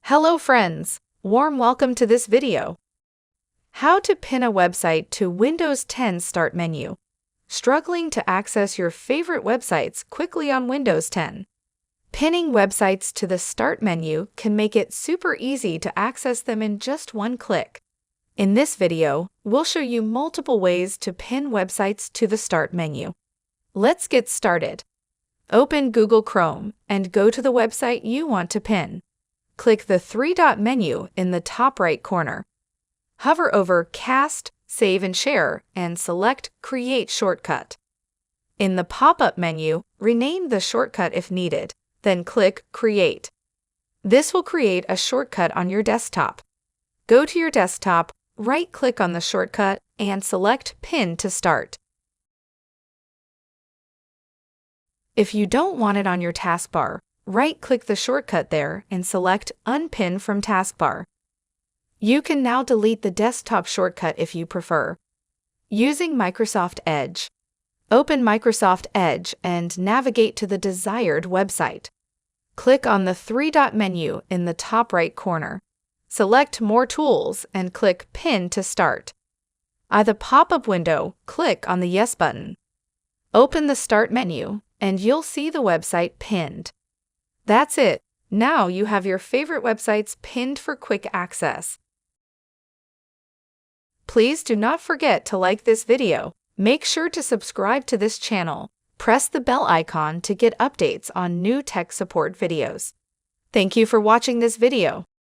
Hello friends, warm welcome to this video. How to pin a website to Windows 10 Start menu. Struggling to access your favorite websites quickly on Windows 10? Pinning websites to the Start menu can make it super easy to access them in just one click. In this video, we'll show you multiple ways to pin websites to the Start menu. Let's get started. Open Google Chrome and go to the website you want to pin. Click the three-dot menu in the top right corner. Hover over Cast, Save and Share and select Create Shortcut. In the pop-up menu, rename the shortcut if needed, then click Create. This will create a shortcut on your desktop. Go to your desktop, right-click on the shortcut, and select Pin to start. If you don't want it on your taskbar, right-click the shortcut there and select Unpin from Taskbar. You can now delete the desktop shortcut if you prefer. Using Microsoft Edge. Open Microsoft Edge and navigate to the desired website. Click on the three-dot menu in the top right corner. Select More Tools and click Pin to start. At the pop-up window, click on the Yes button. Open the Start menu and you'll see the website pinned. That's it. Now you have your favorite websites pinned for quick access. Please do not forget to like this video. Make sure to subscribe to this channel. Press the bell icon to get updates on new tech support videos. Thank you for watching this video.